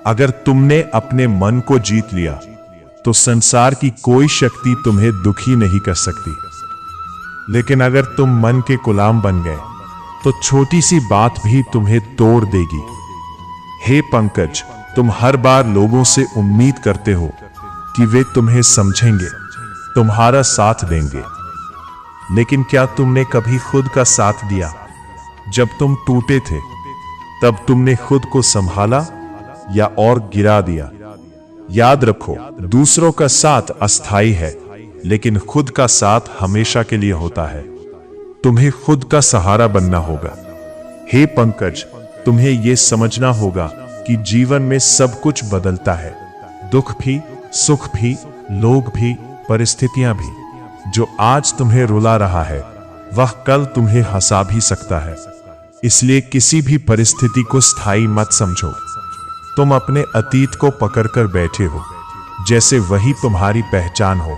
अगर तुमने अपने मन को जीत लिया तो संसार की कोई शक्ति तुम्हें दुखी नहीं कर सकती। लेकिन अगर तुम मन के गुलाम बन गए तो छोटी सी बात भी तुम्हें तोड़ देगी। हे पंकज, तुम हर बार लोगों से उम्मीद करते हो कि वे तुम्हें समझेंगे, तुम्हारा साथ देंगे। लेकिन क्या तुमने कभी खुद का साथ दिया? जब तुम टूटे थे तब तुमने खुद को संभाला या और गिरा दिया? याद रखो, दूसरों का साथ अस्थाई है, लेकिन खुद का साथ हमेशा के लिए होता है। तुम्हें खुद का सहारा बनना होगा। हे पंकज, तुम्हें यह समझना होगा कि जीवन में सब कुछ बदलता है। दुख भी, सुख भी, लोग भी, परिस्थितियां भी। जो आज तुम्हें रुला रहा है वह कल तुम्हें हंसा भी सकता है। इसलिए किसी भी परिस्थिति को स्थायी मत समझो। तुम अपने अतीत को पकड़कर बैठे हो जैसे वही तुम्हारी पहचान हो,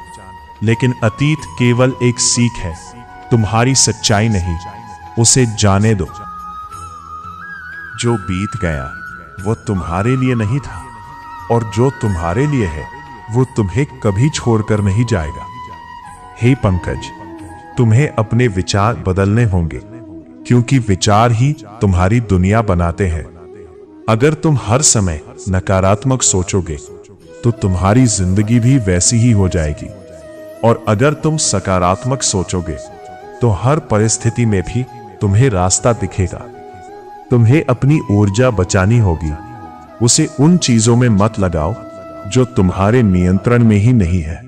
लेकिन अतीत केवल एक सीख है, तुम्हारी सच्चाई नहीं। उसे जाने दो। जो बीत गया वो तुम्हारे लिए नहीं था, और जो तुम्हारे लिए है वो तुम्हें कभी छोड़कर नहीं जाएगा। हे पंकज, तुम्हें अपने विचार बदलने होंगे, क्योंकि विचार ही तुम्हारी दुनिया बनाते हैं। अगर तुम हर समय नकारात्मक सोचोगे तो तुम्हारी जिंदगी भी वैसी ही हो जाएगी, और अगर तुम सकारात्मक सोचोगे तो हर परिस्थिति में भी तुम्हें रास्ता दिखेगा। तुम्हें अपनी ऊर्जा बचानी होगी। उसे उन चीजों में मत लगाओ जो तुम्हारे नियंत्रण में ही नहीं है।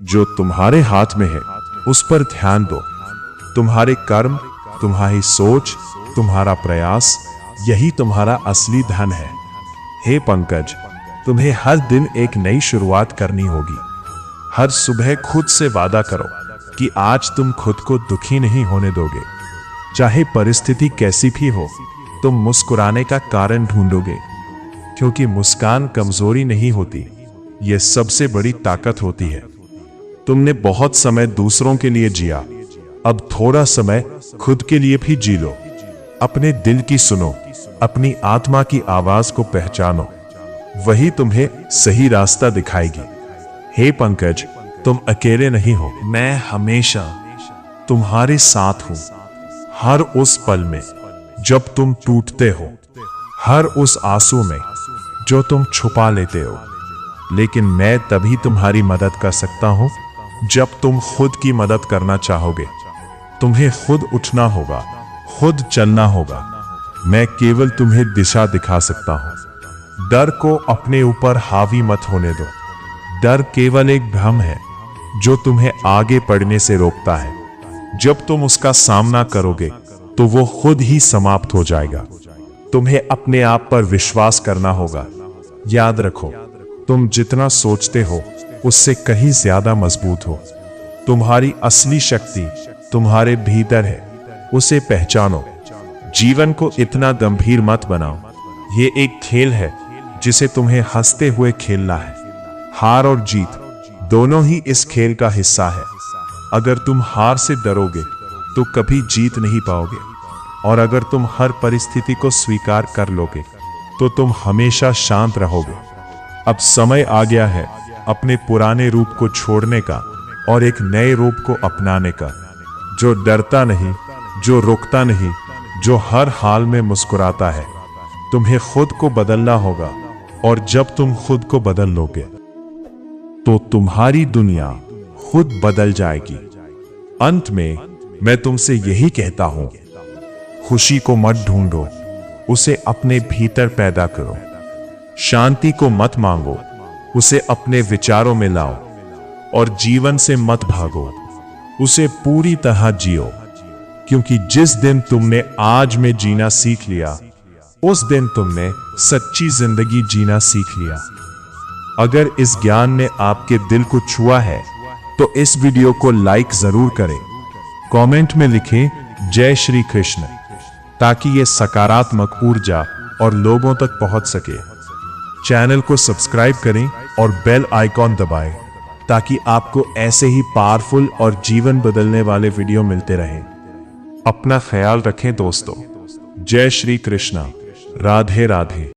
जो तुम्हारे हाथ में है उस पर ध्यान दो। तुम्हारे कर्म, तुम्हारी सोच, तुम्हारा प्रयास, यही तुम्हारा असली धन है। हे पंकज, तुम्हें हर दिन एक नई शुरुआत करनी होगी। हर सुबह खुद से वादा करो कि आज तुम खुद को दुखी नहीं होने दोगे। चाहे परिस्थिति कैसी भी हो, तुम मुस्कुराने का कारण ढूंढोगे, क्योंकि मुस्कान कमजोरी नहीं होती, यह सबसे बड़ी ताकत होती है। तुमने बहुत समय दूसरों के लिए जिया, अब थोड़ा समय खुद के लिए भी जी लो। अपने दिल की सुनो, अपनी आत्मा की आवाज को पहचानो, वही तुम्हें सही रास्ता दिखाएगी। हे पंकज, तुम अकेले नहीं हो। मैं हमेशा तुम्हारे साथ हूं, हर उस पल में जब तुम टूटते हो, हर उस आंसू में जो तुम छुपा लेते हो। लेकिन मैं तभी तुम्हारी मदद कर सकता हूं जब तुम खुद की मदद करना चाहोगे। तुम्हें खुद उठना होगा, खुद चलना होगा। मैं केवल तुम्हें दिशा दिखा सकता हूं। डर को अपने ऊपर हावी मत होने दो। डर केवल एक भ्रम है जो तुम्हें आगे बढ़ने से रोकता है। जब तुम उसका सामना करोगे तो वो खुद ही समाप्त हो जाएगा। तुम्हें अपने आप पर विश्वास करना होगा। याद रखो, तुम जितना सोचते हो उससे कहीं ज्यादा मजबूत हो। तुम्हारी असली शक्ति तुम्हारे भीतर है, उसे पहचानो। जीवन को इतना गंभीर मत बनाओ। ये एक खेल है जिसे तुम्हें हंसते हुए खेलना है। हार और जीत दोनों ही इस खेल का हिस्सा है। अगर तुम हार से डरोगे तो कभी जीत नहीं पाओगे, और अगर तुम हर परिस्थिति को स्वीकार कर लोगे तो तुम हमेशा शांत रहोगे। अब समय आ गया है अपने पुराने रूप को छोड़ने का और एक नए रूप को अपनाने का, जो डरता नहीं, जो रुकता नहीं, जो हर हाल में मुस्कुराता है। तुम्हें खुद को बदलना होगा, और जब तुम खुद को बदल लोगे तो तुम्हारी दुनिया खुद बदल जाएगी। अंत में मैं तुमसे यही कहता हूं, खुशी को मत ढूंढो, उसे अपने भीतर पैदा करो। शांति को मत मांगो, उसे अपने विचारों में लाओ। और जीवन से मत भागो, उसे पूरी तरह जियो। क्योंकि जिस दिन तुमने आज में जीना सीख लिया, उस दिन तुमने सच्ची जिंदगी जीना सीख लिया। अगर इस ज्ञान ने आपके दिल को छुआ है तो इस वीडियो को लाइक जरूर करें। कमेंट में लिखें जय श्री कृष्ण, ताकि ये सकारात्मक ऊर्जा और लोगों तक पहुंच सके। चैनल को सब्सक्राइब करें और बेल आइकॉन दबाएं, ताकि आपको ऐसे ही पावरफुल और जीवन बदलने वाले वीडियो मिलते रहें। अपना ख्याल रखें दोस्तों। जय श्री कृष्णा। राधे राधे।